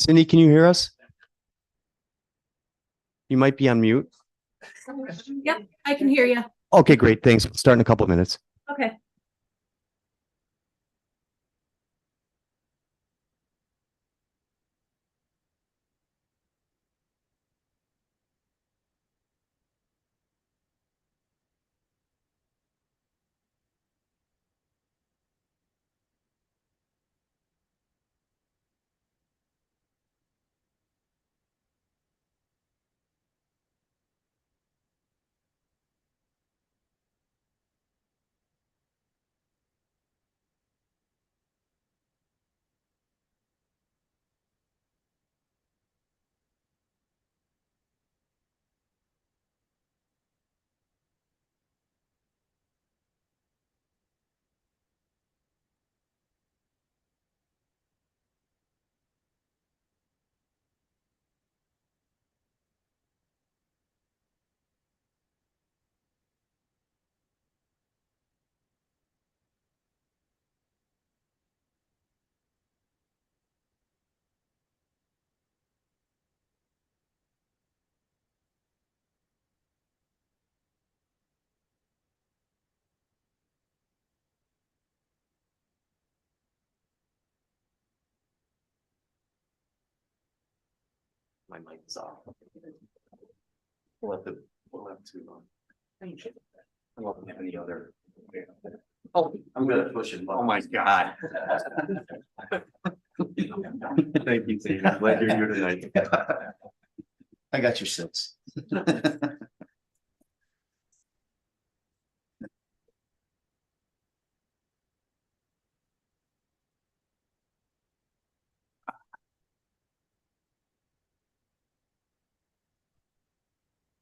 Cindy, can you hear us? You might be on mute. Yep, I can hear you. Okay, great. Thanks. We'll start in a couple of minutes. Okay. My mic is off. We'll have to. I don't have any other. Oh, I'm gonna push it. Oh my God. Thank you, Steve. Glad you're here tonight. I got your 6.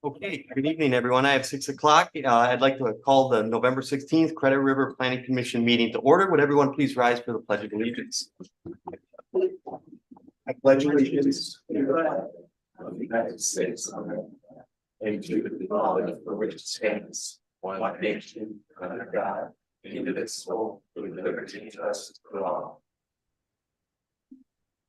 Okay, good evening, everyone. I have 6 o'clock. I'd like to call the November 16th Credit River Planning Commission meeting to order. Would everyone please rise for the Pledge of Allegiance? I pledge allegiance to the flag of the United States of America and to the republic for which it stands, one nation, under God, indivisible, with liberty and justice for all.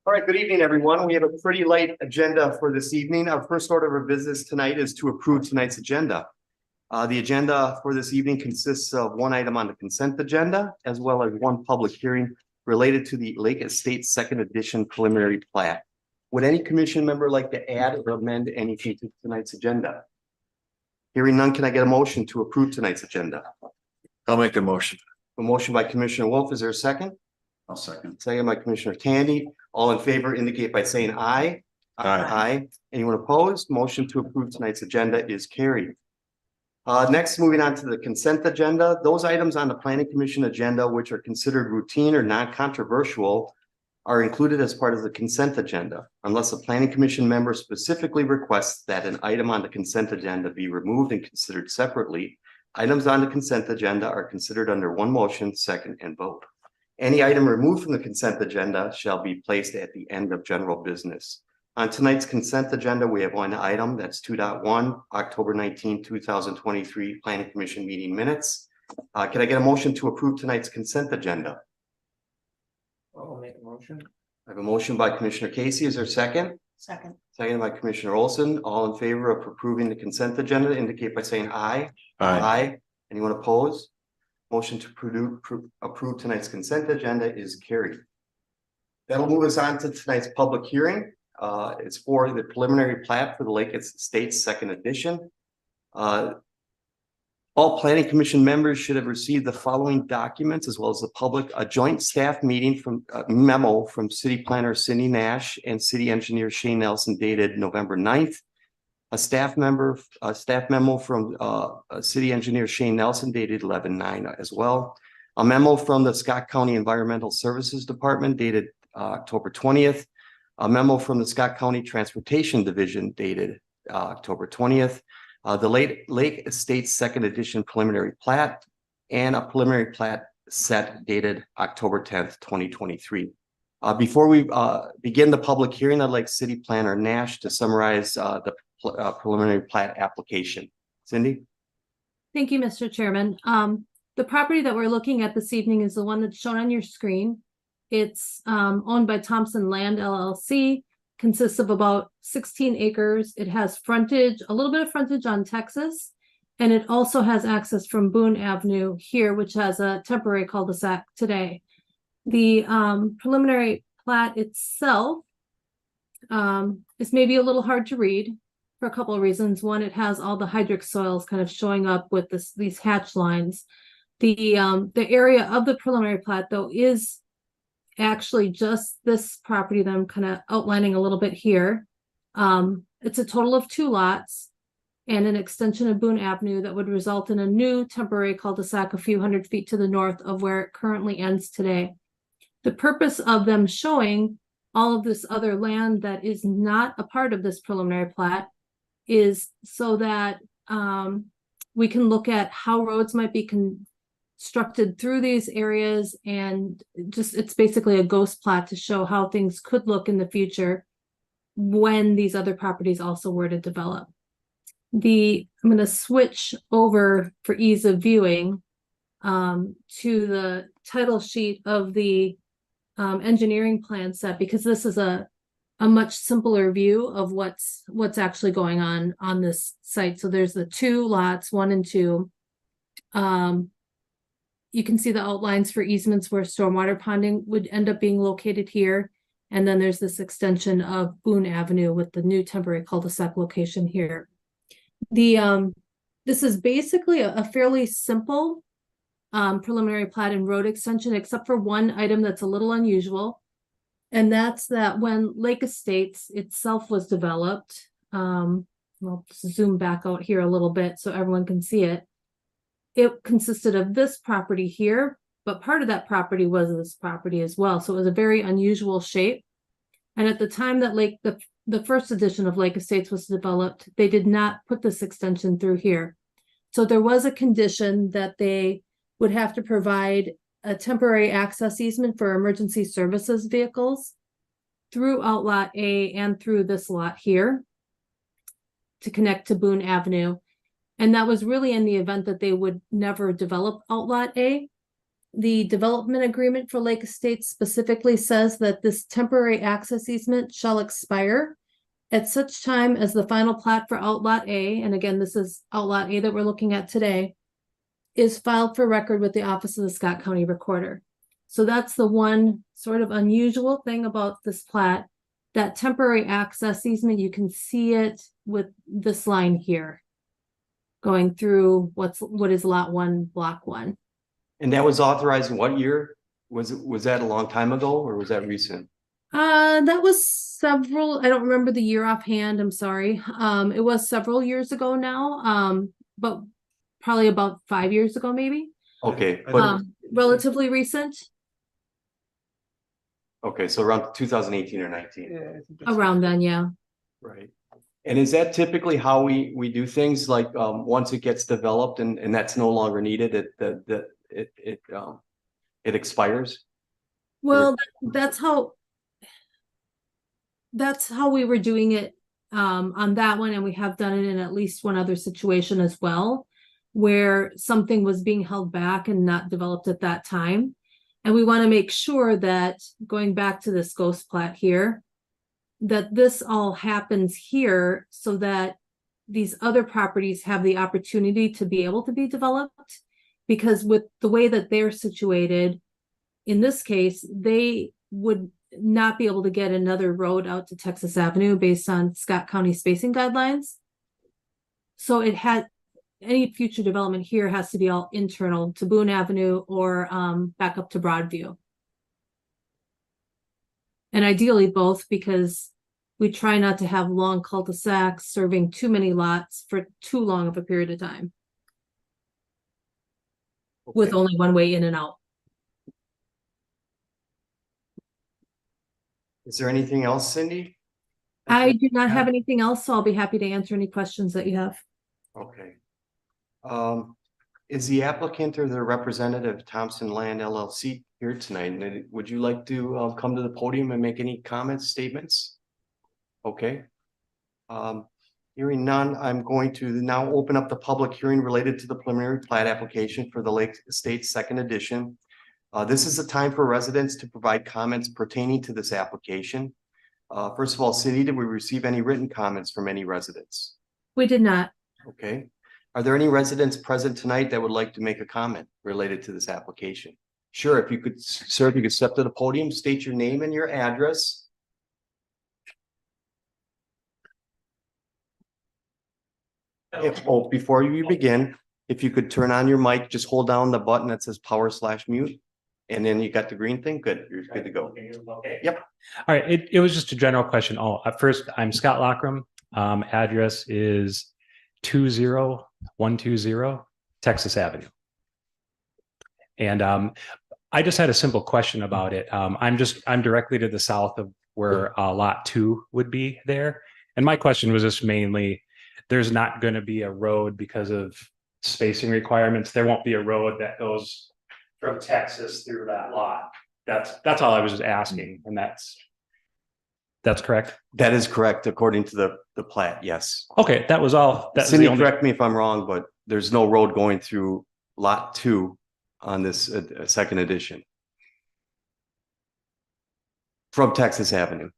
All right, good evening, everyone. We have a pretty light agenda for this evening. Our first order of business tonight is to approve tonight's agenda. The agenda for this evening consists of one item on the consent agenda, as well as one public hearing related to the Lake Estates Second Edition preliminary plat. Would any commission member like to add or amend anything to tonight's agenda? Hearing none, can I get a motion to approve tonight's agenda? I'll make a motion. A motion by Commissioner Wolf. Is there a second? I'll second. Second by Commissioner Tandy. All in favor indicate by saying aye. Aye. Anyone opposed? Motion to approve tonight's agenda is carried. Next, moving on to the consent agenda. Those items on the Planning Commission agenda which are considered routine or non-controversial are included as part of the consent agenda, unless a Planning Commission member specifically requests that an item on the consent agenda be removed and considered separately. Items on the consent agenda are considered under one motion, second, and vote. Any item removed from the consent agenda shall be placed at the end of general business. On tonight's consent agenda, we have one item that's 2.1, October 19, 2023 Planning Commission meeting minutes. Can I get a motion to approve tonight's consent agenda? I'll make a motion. I have a motion by Commissioner Casey. Is there a second? Second. Second by Commissioner Olson. All in favor of approving the consent agenda indicate by saying aye. Aye. Anyone opposed? Motion to approve tonight's consent agenda is carried. That'll move us on to tonight's public hearing. It's for the preliminary plat for the Lake Estates Second Edition. All Planning Commission members should have received the following documents, as well as the public: a joint staff meeting from memo from City Planner Cindy Nash and City Engineer Shane Nelson dated November 9th. A staff memo from City Engineer Shane Nelson dated 11/9 as well. A memo from the Scott County Environmental Services Department dated October 20th. A memo from the Scott County Transportation Division dated October 20th. The Lake Estates Second Edition preliminary plat, and a preliminary plat set dated October 10th, 2023. Before we begin the public hearing, I'd like City Planner Nash to summarize the preliminary plat application. Cindy? Thank you, Mr. Chairman. The property that we're looking at this evening is the one that's shown on your screen. It's owned by Thompson Land LLC. consists of about 16 acres. It has frontage, a little bit of frontage on Texas, and it also has access from Boone Avenue here, which has a temporary cul-de-sac today. The preliminary plat itself is maybe a little hard to read for a couple of reasons. One, it has all the hydric soils kind of showing up with these hatch lines. The area of the preliminary plat, though, is actually just this property that I'm kind of outlining a little bit here. It's a total of 2 lots and an extension of Boone Avenue that would result in a new temporary cul-de-sac a few hundred feet to the north of where it currently ends today. The purpose of them showing all of this other land that is not a part of this preliminary plat is so that we can look at how roads might be constructed through these areas, and just it's basically a ghost plat to show how things could look in the future when these other properties also were to develop. I'm going to switch over for ease of viewing to the title sheet of the engineering plan set, because this is a much simpler view of what's actually going on this site. So there's the 2 lots, 1 and 2. You can see the outlines for easements where stormwater ponding would end up being located here. And then there's this extension of Boone Avenue with the new temporary cul-de-sac location here. This is basically a fairly simple preliminary plat and road extension, except for one item that's a little unusual. And that's that when Lake Estates itself was developed, I'll zoom back out here a little bit so everyone can see it. It consisted of this property here, but part of that property was this property as well. So it was a very unusual shape. And at the time that the first edition of Lake Estates was developed, they did not put this extension through here. So there was a condition that they would have to provide a temporary access easement for emergency services vehicles through Outlot A and through this lot here to connect to Boone Avenue. And that was really in the event that they would never develop Outlot A. The development agreement for Lake Estates specifically says that this temporary access easement shall expire at such time as the final plat for Outlot A, and again, this is Outlot A that we're looking at today, is filed for record with the Office of the Scott County Recorder. So that's the one sort of unusual thing about this plat. That temporary access easement, you can see it with this line here going through what is Lot 1, Block 1. And that was authorized in what year? Was that a long time ago, or was that recent? That was several, I don't remember the year offhand, I'm sorry. It was several years ago now, but probably about 5 years ago, maybe. Okay, but Relatively recent, okay, so around 2018 or 19. Yeah, around then, yeah. Right. And is that typically how we do things? Like once it gets developed and that's no longer needed, it expires? Well, that's how we were doing it on that one, and we have done it in at least one other situation as well, where something was being held back and not developed at that time. And we want to make sure that, going back to this ghost plat here, that this all happens here so that these other properties have the opportunity to be able to be developed. Because with the way that they're situated, in this case, they would not be able to get another road out to Texas Avenue based on Scott County spacing guidelines. So it had any future development here has to be all internal to Boone Avenue or back up to Broadview. And ideally both, because we try not to have long cul-de-sacs serving too many lots for too long of a period of time with Okay. only one way in and out. Is there anything else, Cindy? I do not have anything else, so I'll be happy to answer any questions that you have. Okay. Is the applicant or the representative Thompson Land LLC here tonight? And would you like to come to the podium and make any comments, statements? Okay. Hearing none, I'm going to now open up the public hearing related to the preliminary plat application for the Lake Estates Second Edition. This is a time for residents to provide comments pertaining to this application. First of all, Cindy, did we receive any written comments from any residents? We did not. Okay. Are there any residents present tonight that would like to make a comment related to this application? Sure, if you could, sir, if you could step to the podium, state your name and your address. Before you begin, if you could turn on your mic, just hold down the button that says power/mute. And then you got the green thing. Good, you're good to go. Yep. All right, it was just a general question. At first, I'm Scott Lockram. Address is 20120 Texas Avenue. And I just had a simple question about it. I'm directly to the south of where lot 2 would be there. And my question was just mainly, there's not going to be a road because of spacing requirements. There won't be a road that goes from Texas through that lot. That's all I was just asking. And that's correct. That is correct, according to the plat, yes. Okay, that was all. That's Cindy, the only. correct me if I'm wrong, but there's no road going through lot 2 on this second edition. From Texas Avenue.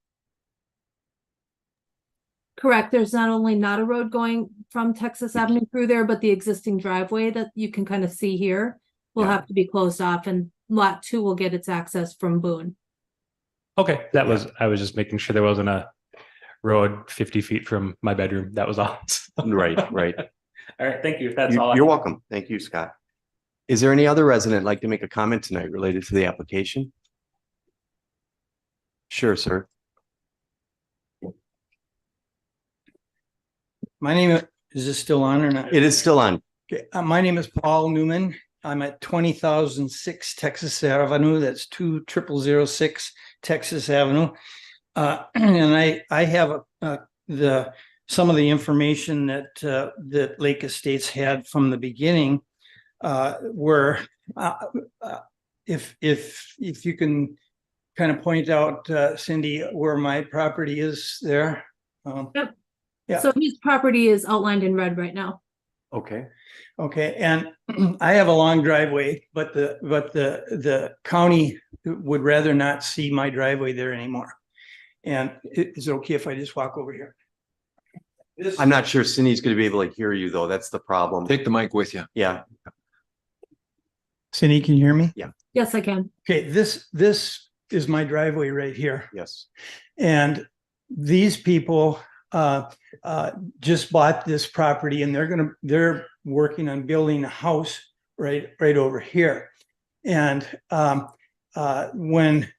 Correct. There's not only not a road going from Texas Avenue through there, but the existing driveway that you can kind of see here will Yeah. have to be closed off, and lot 2 will get its access from Boone. Okay, I was just making sure there wasn't a road 50 feet from my bedroom. That was all. Right. All right, thank you. That's all. You're welcome. Thank you, Scott. Is there any other resident like to make a comment tonight related to the application? Sure, sir. My name is this still on or not? It is still on. Okay, my name is Paul Newman. I'm at 20,006 Texas Avenue. That's 20006 Texas Avenue. And I have some of the information that that Lake Estates had from the beginning. Where if you can kind of point out, Cindy, where my property is there. Yep. Yeah. So his property is outlined in red right now. Okay. Okay, and I have a long driveway, but the county would rather not see my driveway there anymore. And is it okay if I just walk over here? I'm not sure Cindy's going to be able to hear you, though. That's the problem. Take the mic with you. Yeah. Cindy, can you hear me? Yes, I can. Okay, this is my driveway right here. Yes. And these people just bought this property, and they're working on building a house right over here. And when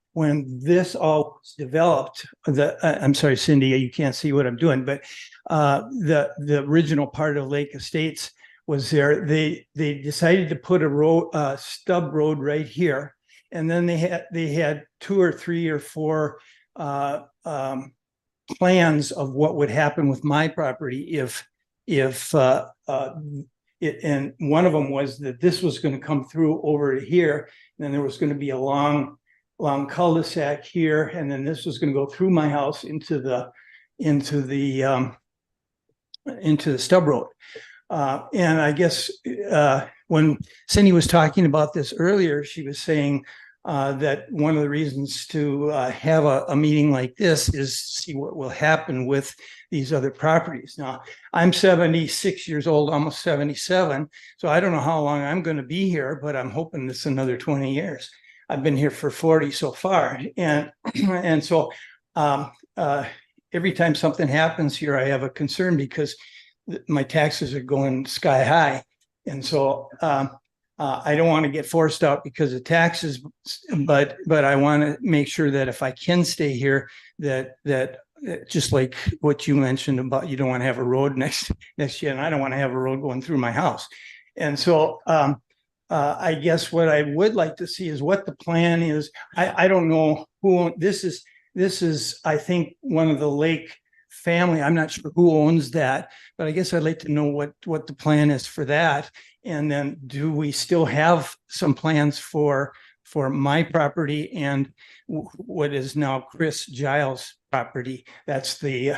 this all was developed, I'm sorry, Cindy, you can't see what I'm doing, but the original part of Lake Estates was there. They decided to put a road, stub road right here, and then they had 2 or 3 or 4 plans of what would happen with my property and one of them was that this was going to come through over to here, and then there was going to be a long cul-de-sac here, and then this was going to go through my house into the stub road. And I guess when Cindy was talking about this earlier, she was saying that one of the reasons to have a meeting like this is see what will happen with these other properties. Now, I'm 76 years old, almost 77, so I don't know how long I'm going to be here, but I'm hoping it's another 20 years. I've been here for 40 so far, and so every time something happens here, I have a concern because my taxes are going sky high, and so I don't want to get forced out because of taxes, but I want to make sure that if I can stay here, that just like what you mentioned about you don't want to have a road next year, and I don't want to have a road going through my house. And so I guess what I would like to see is what the plan is. I don't know who this is. I think one of the Lake family. I'm not sure who owns that, but I guess I'd like to know what the plan is for that. And then do we still have some plans for my property and what is now Chris Giles' property? That's this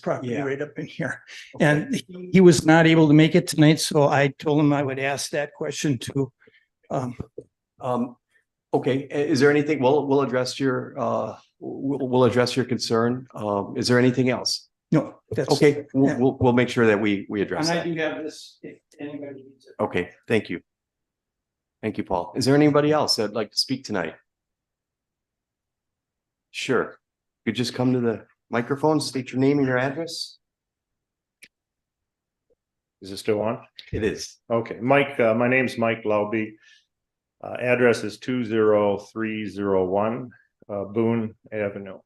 property right up in here. Okay. And he was not able to make it tonight, so I told him I would ask that question too. Okay, is there anything, we'll address your we'll address your concern. Is there anything else? No, that's. Okay, yeah. we'll make sure that we address And I that. do have this, if anybody needs it. Okay, thank you. Thank you, Paul. Is there anybody else that'd like to speak tonight? Sure. You just come to the microphone, state your name and your address. Is it still on? It is. Okay, Mike, my name's Mike Lauby. Address is 20301 Boone Avenue.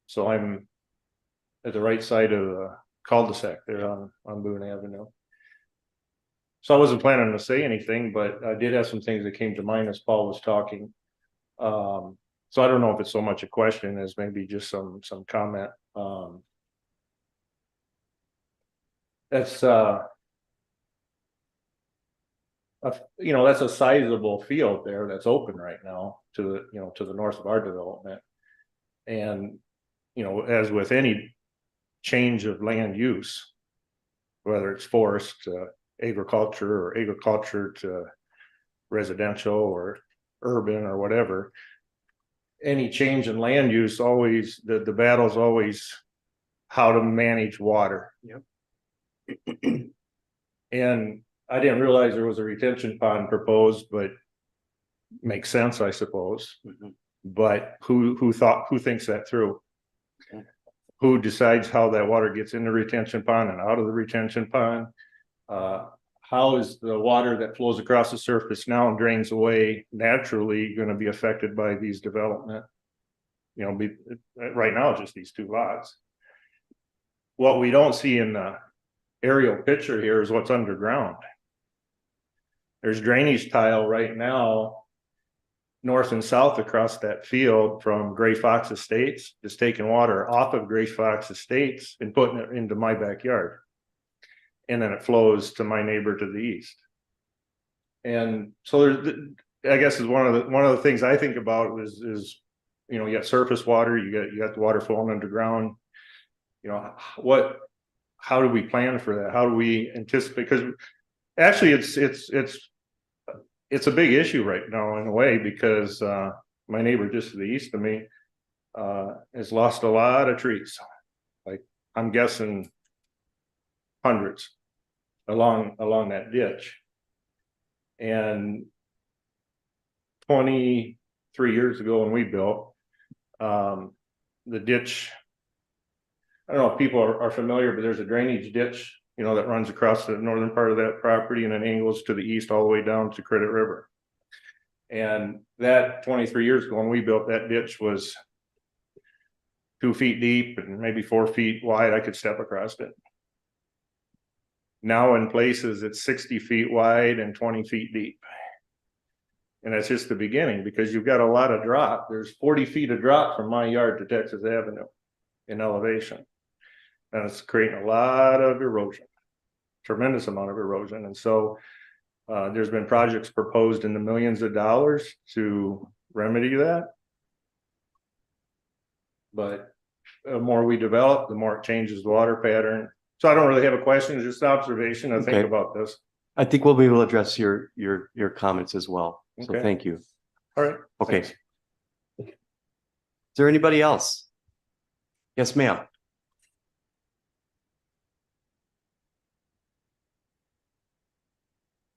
So I'm at the right side of the cul-de-sac there on Boone Avenue. So I wasn't planning to say anything, but I did have some things that came to mind as Paul was talking. So I don't know if it's so much a question as maybe just some comment. That's that's a sizable field there that's open right now to the north of our development. And as with any change of land use, whether it's forest to agriculture or agriculture to residential or urban or whatever, any change in land use, always the battle's always how to manage water. Yep. And I didn't realize there was a retention pond proposed, but makes sense, I suppose. But who thinks that through? Okay. Who decides how that water gets in the retention pond and out of the retention pond? How is the water that flows across the surface now and drains away naturally going to be affected by these development? Right now, just these two lots. What we don't see in the aerial picture here is what's underground. There's drainage tile right now, north and south across that field from Gray Fox Estates, just taking water off of Gray Fox Estates and putting it into my backyard. And then it flows to my neighbor to the east. And so I guess is one of the things I think about is you got surface water, you got the water flowing underground. How do we plan for that? How do we anticipate? Because actually it's a big issue right now in a way, because my neighbor just to the east of me has lost a lot of trees. Like I'm guessing hundreds along that ditch. And 23 years ago when we built the ditch, I don't know if people are familiar, but there's a drainage ditch, that runs across the northern part of that property and then angles to the east all the way down to Credit River. And that 23 years ago when we built, that ditch was 2 feet deep and maybe 4 feet wide. I could step across it. Now in places it's 60 feet wide and 20 feet deep. And that's just the beginning, because you've got a lot of drop. There's 40 feet of drop from my yard to Texas Avenue in elevation. And it's creating a lot of erosion, tremendous amount of erosion. And so there's been projects proposed in the millions of dollars to remedy that. But the more we develop, the more it changes the water pattern. So I don't really have a question, it's just an observation. I think Okay. about this. I think we'll be able to address your comments as well. So Okay. thank you. All right. Okay. Thanks. Is there anybody else? Yes, ma'am.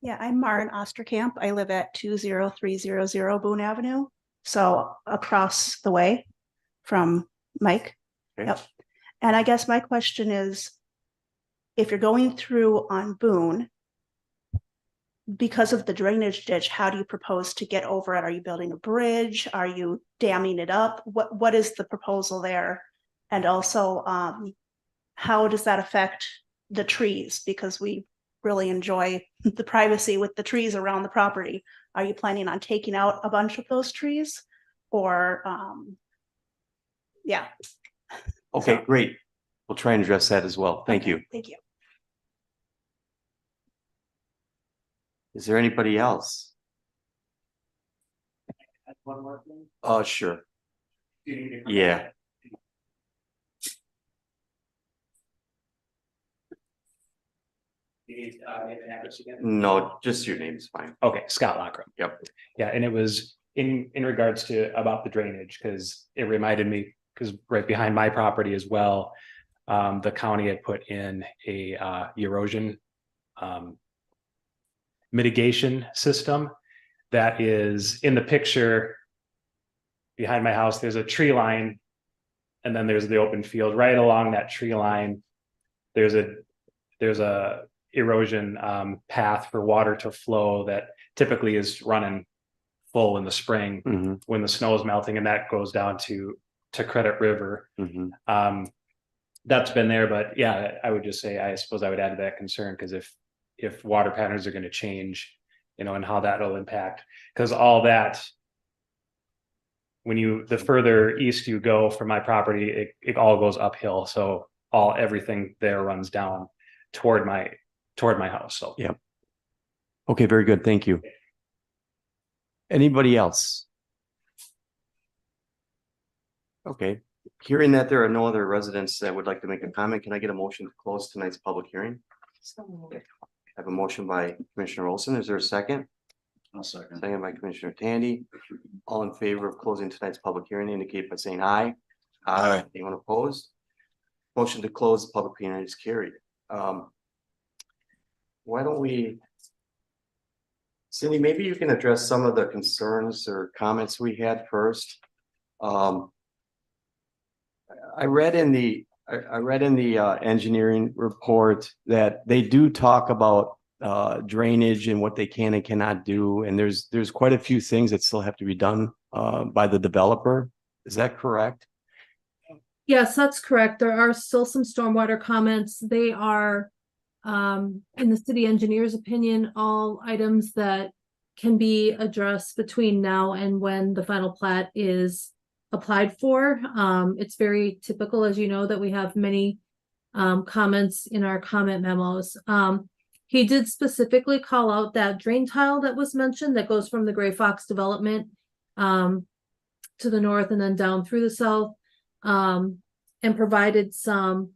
Yeah, I'm Maren Osterkamp. I live at 20300 Boone Avenue. So across the way from Mike. Okay. Yep. And I guess my question is, if you're going through on Boone, because of the drainage ditch, how do you propose to get over it? Are you building a bridge? Are you damming it up? What is the proposal there? And also, how does that affect the trees? Because we really enjoy the privacy with the trees around the property. Are you planning on taking out a bunch of those trees? Or, yeah. Okay, great. We'll try and address that as well. Thank you. Thank you. Is there anybody else? One more thing. Sure. Yeah. You need name and address again? No, just your name is fine. Okay, Scott Lockram. Yep. Yeah, and it was in regards to about the drainage, because it reminded me, because right behind my property as well, the county had put in a erosion mitigation system that is in the picture behind my house. There's a tree line, and then there's the open field. Right along that tree line, there's a erosion path for water to flow that typically is running full in the spring Mhm, when the snow is melting, and that goes down to Credit River. mhm. That's been there, but yeah, I would just say, I suppose I would add to that concern, because if water patterns are going to change, and how that'll impact, because all that, the further east you go from my property, it all goes uphill. So everything there runs down toward my house. So Yeah. Okay, very good. Thank you. Anybody else? Okay, hearing that there are no other residents that would like to make a comment, can I get a motion to close tonight's public hearing? I have a motion by Commissioner Olson. Is there a second? I'll second. Second by Commissioner Tandy. All in favor of closing tonight's public hearing indicate by saying aye. Aye. Anyone opposed? Motion to close the public hearing is carried. Why don't we? Cindy, maybe you can address some of the concerns or comments we had first. I read in the engineering report that they do talk about drainage and what they can and cannot do, and there's quite a few things that still have to be done by the developer. Is that correct? Yes, that's correct. There are still some stormwater comments. They are, in the city engineer's opinion, all items that can be addressed between now and when the final plat is applied for. It's very typical, as you know, that we have many comments in our comment memos. He did specifically call out that drain tile that was mentioned that goes from the Gray Fox development to the north and then down through the south, and provided some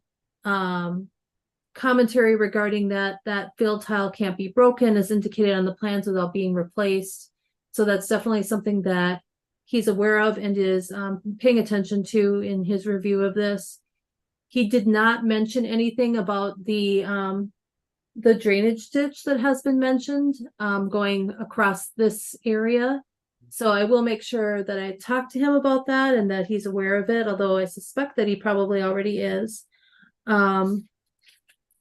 commentary regarding that field tile can't be broken as indicated on the plans without being replaced. So that's definitely something that he's aware of and is paying attention to in his review of this. He did not mention anything about the drainage ditch that has been mentioned going across this area. So I will make sure that I talk to him about that and that he's aware of it, although I suspect that he probably already is. And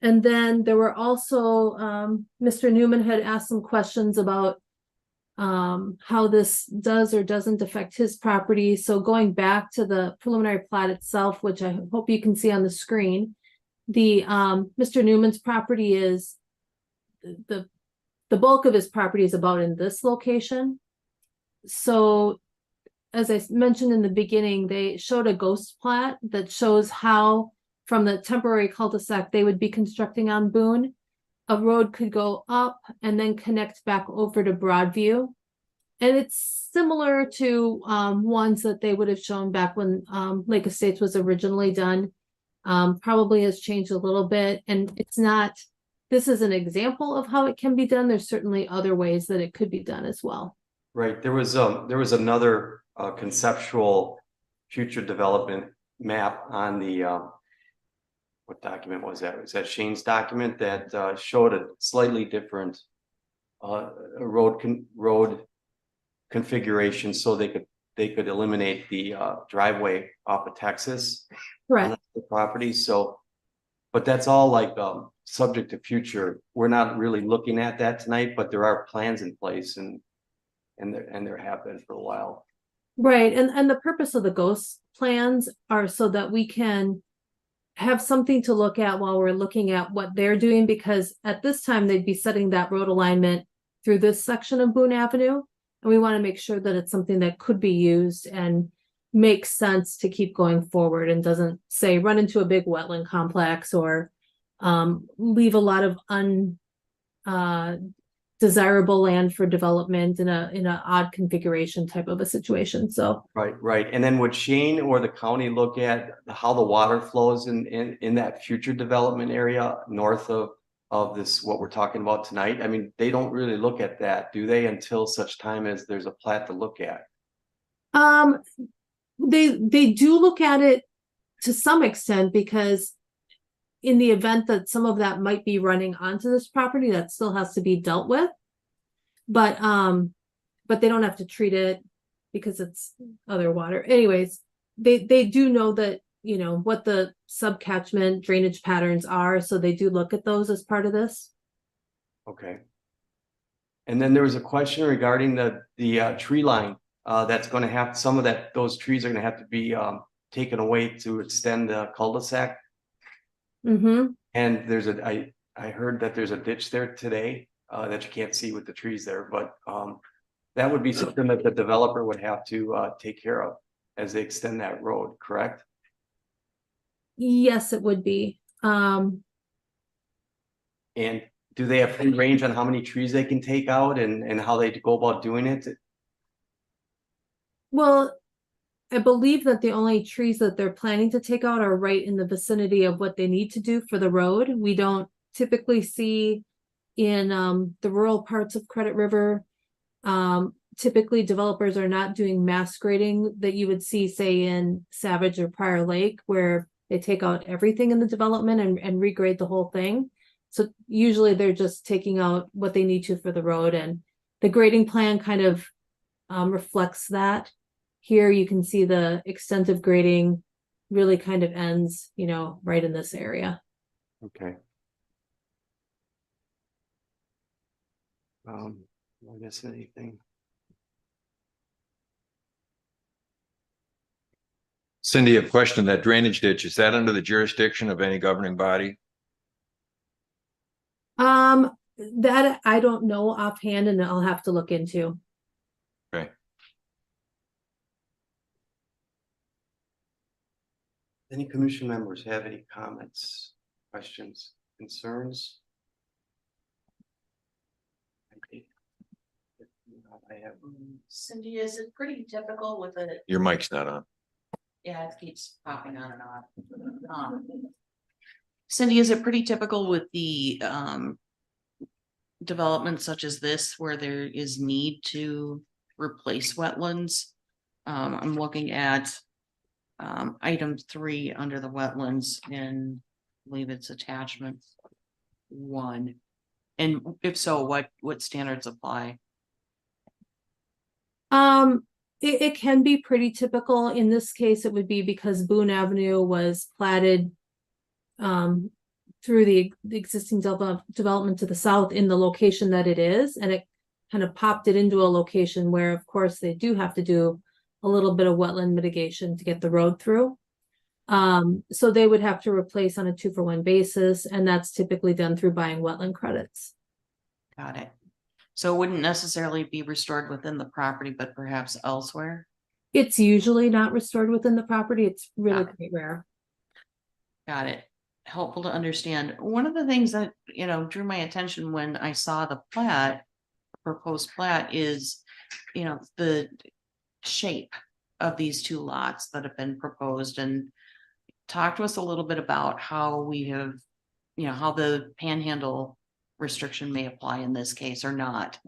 then there were also, Mr. Newman had asked some questions about how this does or doesn't affect his property. So going back to the preliminary plat itself, which I hope you can see on the screen, the Mr. Newman's property is the bulk of his property is about in this location. So as I mentioned in the beginning, they showed a ghost plat that shows how from the temporary cul-de-sac they would be constructing on Boone, a road could go up and then connect back over to Broadview. And it's similar to ones that they would have shown back when Lake Estates was originally done. Probably has changed a little bit, and it's not, this is an example of how it can be done. There's certainly other ways that it could be done as well. Right, there was another conceptual future development map on the what document was that? Was that Shane's document that showed a slightly different road configuration, so they could eliminate the driveway off of Texas Correct. on the property. So, but that's all like subject to future. We're not really looking at that tonight, but there are plans in place and there have been for a while. Right, and the purpose of the ghost plans are so that we can have something to look at while we're looking at what they're doing, because at this time they'd be setting that road alignment through this section of Boone Avenue. And we want to make sure that it's something that could be used and makes sense to keep going forward and doesn't say run into a big wetland complex or leave a lot of desirable land for development in a odd configuration type of a situation. So Right. And then would Shane or the county look at how the water flows in that future development area north of of this, what we're talking about tonight? I mean, they don't really look at that, do they, until such time as there's a plat to look at? Um, they do look at it to some extent because in the event that some of that might be running onto this property, that still has to be dealt with. But they don't have to treat it because it's other water. Anyways, they do know that, you know, what the subcatchment drainage patterns are, so they do look at those as part of this. Okay. And then there was a question regarding the tree line, that's gonna have, some of that, those trees are gonna have to be, taken away to extend the cul-de-sac. Mm-hmm. And I heard that there's a ditch there today, that you can't see with the trees there, but, that would be something that the developer would have to, take care of as they extend that road, correct? Yes, it would be. And do they have free range on how many trees they can take out and how they go about doing it? Well, I believe that the only trees that they're planning to take out are right in the vicinity of what they need to do for the road. We don't typically see in the rural parts of Credit River. Typically developers are not doing mass grading that you would see, say, in Savage or Prior Lake, where they take out everything in the development and regrade the whole thing. So usually they're just taking out what they need to for the road, and the grading plan kind of reflects that. Here you can see the extent of grading really kind of ends, you know, right in this area. Okay. Am I missing anything? Cindy, a question, that drainage ditch, is that under the jurisdiction of any governing body? That I don't know offhand, and I'll have to look into. Okay. Any commission members have any comments, questions, concerns? I have. Cindy, is it pretty typical with a, Your mic's not on. yeah, it keeps popping on and on. Cindy, is it pretty typical with the development such as this where there is need to replace wetlands? I'm looking at item 3 under the wetlands, and I believe it's attachment 1. And if so, what standards apply? It can be pretty typical. In this case, it would be because Boone Avenue was platted through the existing development to the south in the location that it is, and it kind of popped it into a location where, of course, they do have to do a little bit of wetland mitigation to get the road through. So they would have to replace on a 2-for-1 basis, and that's typically done through buying wetland credits. Got it. So it wouldn't necessarily be restored within the property, but perhaps elsewhere? It's usually not restored within the property. It's really quite rare. Got it. Helpful to understand. One of the things that, you know, drew my attention when I saw the plat, proposed plat, is, you know, the shape of these 2 lots that have been proposed, and talk to us a little bit about how we have, you know, how the panhandle restriction may apply in this case or not.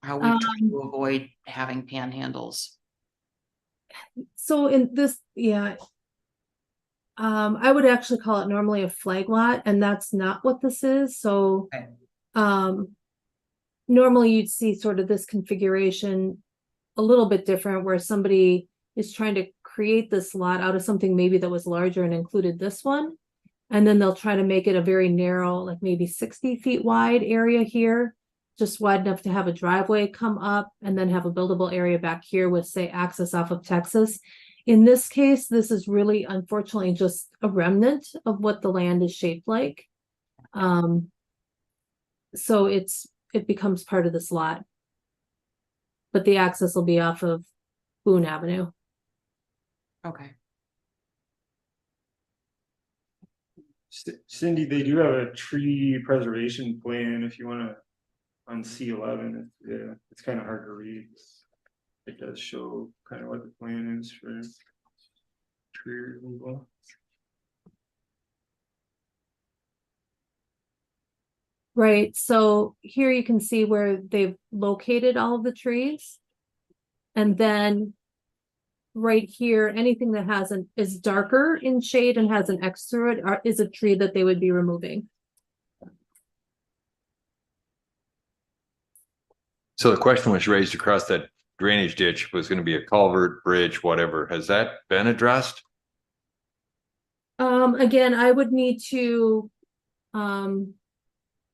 How we try to avoid having panhandles. So in this, yeah. I would actually call it normally a flag lot, and that's not what this is. So Okay. Normally you'd see sort of this configuration a little bit different, where somebody is trying to create this lot out of something maybe that was larger and included this one. And then they'll try to make it a very narrow, like maybe 60 feet wide area here, just wide enough to have a driveway come up, and then have a buildable area back here with, say, access off of Texas. In this case, this is really, unfortunately, just a remnant of what the land is shaped like. So it becomes part of this lot. But the access will be off of Boone Avenue. Okay. Cindy, they do have a tree preservation plan if you wanna, on C11, it's kind of hard to read. It does show kind of what the plan is for tree removal. Right, so here you can see where they've located all of the trees. And then right here, anything that is darker in shade and has an X through it is a tree that they would be removing. So the question was raised across that drainage ditch was going to be a culvert, bridge, whatever. Has that been addressed? Again, I would need to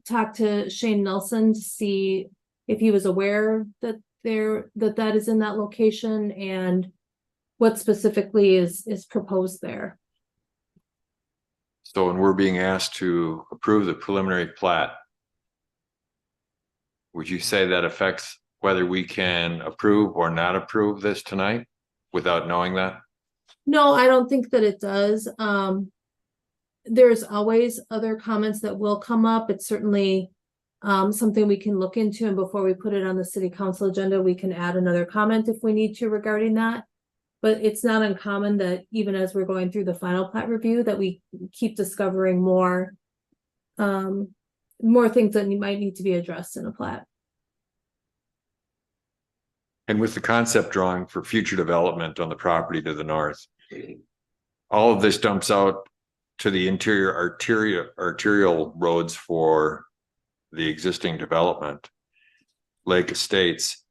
talk to Shane Nelson to see if he was aware that that is in that location and what specifically is proposed there. So when we're being asked to approve the preliminary plat, would you say that affects whether we can approve or not approve this tonight without knowing that? No, I don't think that it does. There's always other comments that will come up. It's certainly something we can look into, and before we put it on the city council agenda, we can add another comment if we need to regarding that. But it's not uncommon that even as we're going through the final plat review, that we keep discovering more things that might need to be addressed in a plat. And with the concept drawing for future development on the property to the north, all of this dumps out to the interior arterial roads for the existing development, Lake Estates.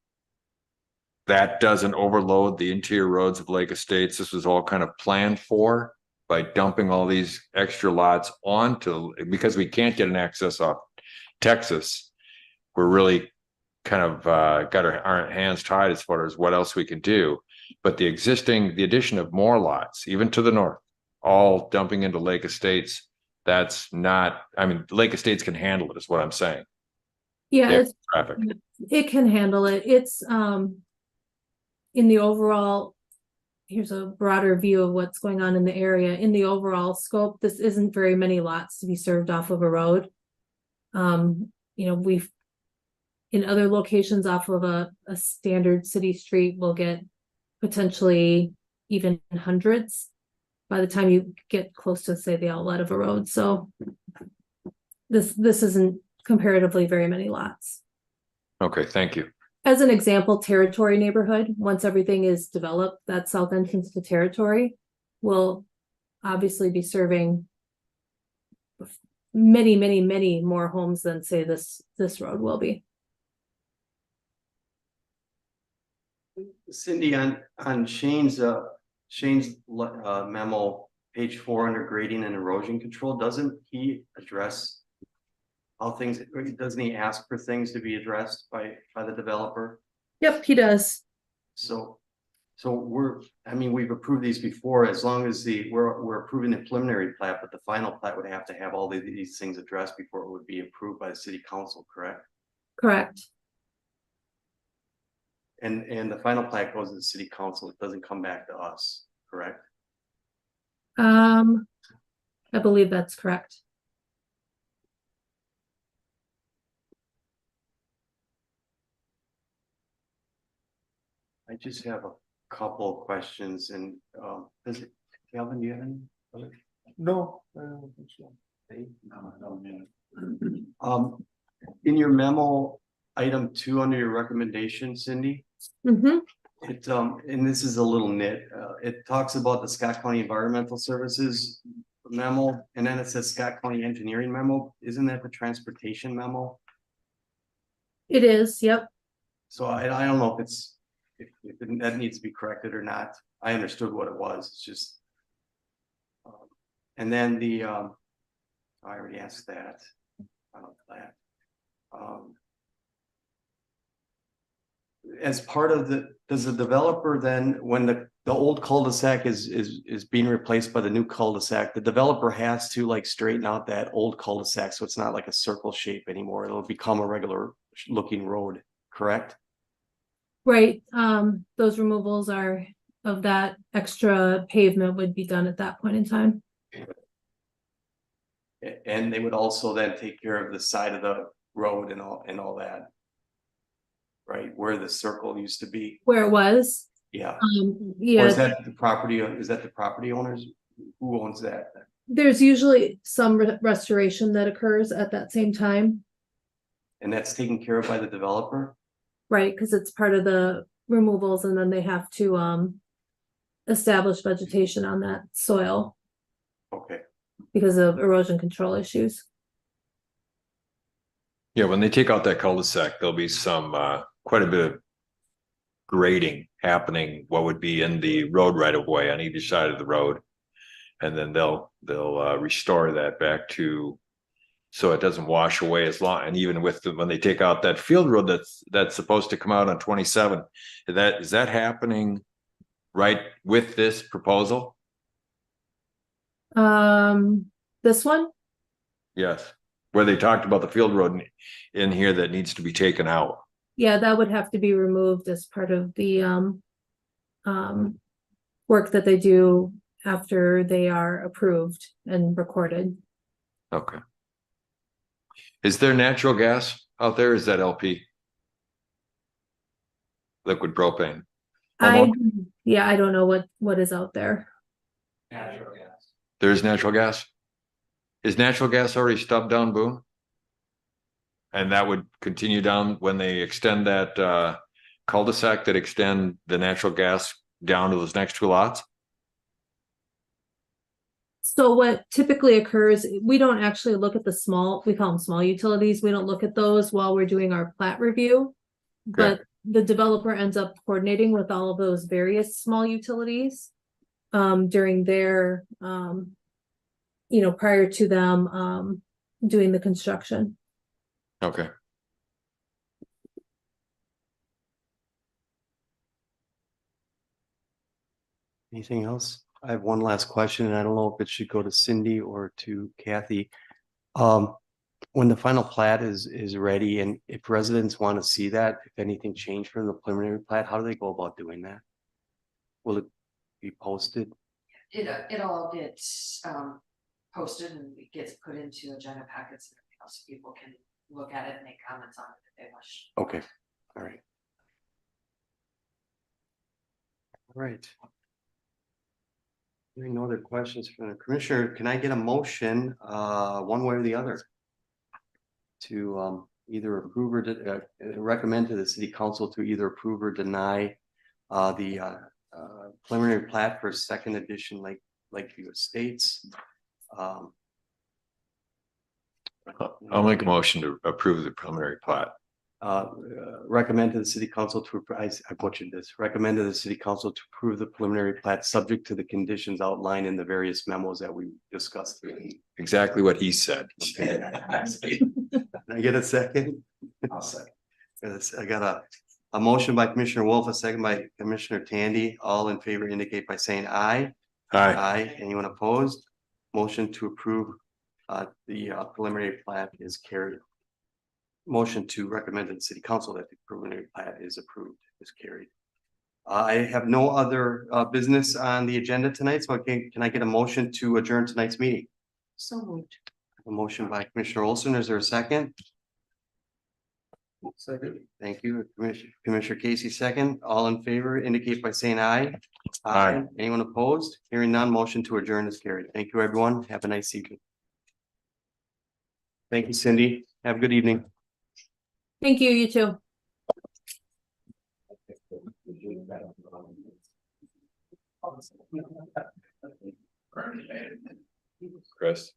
That doesn't overload the interior roads of Lake Estates. This was all kind of planned for by dumping all these extra lots onto, because we can't get an access off Texas. We're really kind of got our hands tied as far as what else we can do. But the addition of more lots, even to the north, all dumping into Lake Estates, that's not, I mean, Lake Estates can handle it, is what I'm saying. Yeah, Traffic. it can handle it. It's in the overall, here's a broader view of what's going on in the area. In the overall scope, this isn't very many lots to be served off of a road. You know, we've in other locations off of a standard city street, we'll get potentially even hundreds by the time you get close to, say, the outlet of a road. So this isn't comparatively very many lots. Okay, thank you. As an example, Territory neighborhood, once everything is developed, that south entrance to Territory will obviously be serving many, many, many more homes than, say, this road will be. Cindy, on Shane's memo, page 4 under grading and erosion control, doesn't he address how things, doesn't he ask for things to be addressed by the developer? Yep, he does. So we've approved these before, as long as we're approving the preliminary plat, but the final plat would have to have all these things addressed before it would be approved by the city council, correct? Correct. And the final plat goes to the city council, it doesn't come back to us, correct? I believe that's correct. I just have a couple of questions, and Calvin, do you have any? No, I don't think so. In your memo, item 2 under your recommendation, Cindy, Mm-hmm. it and this is a little nit. It talks about the Scott County Environmental Services memo, and then it says Scott County Engineering memo. Isn't that the transportation memo? It is, yep. So I don't know if that needs to be corrected or not. I understood what it was. It's just and then I already asked that. As part of does the developer then, when the old cul-de-sac is being replaced by the new cul-de-sac, the developer has to like straighten out that old cul-de-sac so it's not like a circle shape anymore. It'll become a regular looking road, correct? Right. Those removals of that extra pavement would be done at that point in time. And they would also then take care of the side of the road and all that. Right, where the circle used to be. Where it was. Yeah. Or Yeah. is that the property owners? Who owns that? There's usually some restoration that occurs at that same time. And that's taken care of by the developer? right? Because it's part of the removals and then they have to establish vegetation on that soil Okay, because of erosion control issues. Yeah, when they take out that cul-de-sac, there'll be some, quite a bit of grading happening, what would be in the road right of way on either side of the road. And then they'll restore that back to, so it doesn't wash away as long, and even with when they take out that field road that's supposed to come out on 27, is that happening right with this proposal? This one? Yes, where they talked about the field road in here that needs to be taken out. Yeah, that would have to be removed as part of the work that they do after they are approved and recorded. Okay. Is there natural gas out there? Is that LP? Liquid propane? I don't know what is out there. There's natural gas? Is natural gas already stubbed down Boone? And that would continue down when they extend that cul-de-sac that extend the natural gas down to those next two lots? So what typically occurs, we don't actually look at we call them small utilities. We don't look at those while we're doing our plat review. But the developer ends up coordinating with all of those various small utilities during their prior to them doing the construction. Okay. anything else? I have one last question, and I don't know if it should go to Cindy or to Kathy. When the final plat is ready, and if residents want to see that, if anything changed from the preliminary plat, how do they go about doing that? Will it be posted? It all gets posted and it gets put into agenda packets and everything else, so people can look at it and make comments on it if they wish. Okay, all right. All right. Hearing no other questions from the commissioner, can I get a motion, one way or the other? To either approve or recommend to the city council to either approve or deny the preliminary plat for second edition Lakeview Estates. I'll make a motion to approve the preliminary plat. Recommend to the city council to, I butchered this, recommend to the city council to approve the preliminary plat subject to the conditions outlined in the various memos that we discussed. Exactly what he said. Can I get a second? I'll second. I got a motion by Commissioner Wolf, a second by Commissioner Tandy. All in favor indicate by saying aye. Aye. Aye. Anyone opposed? Motion to approve the preliminary plat is carried. Motion to recommend to the city council that the preliminary plat is approved is carried. I have no other business on the agenda tonight, so can I get a motion to adjourn tonight's meeting? So moved. A motion by Commissioner Olson. Is there a second? Second. Thank you. Commissioner Casey, second. All in favor indicate by saying aye. Aye. Anyone opposed? Hearing none, motion to adjourn is carried. Thank you, everyone. Have a nice evening. Thank you, Cindy. Have a good evening. Thank you, you too. Chris.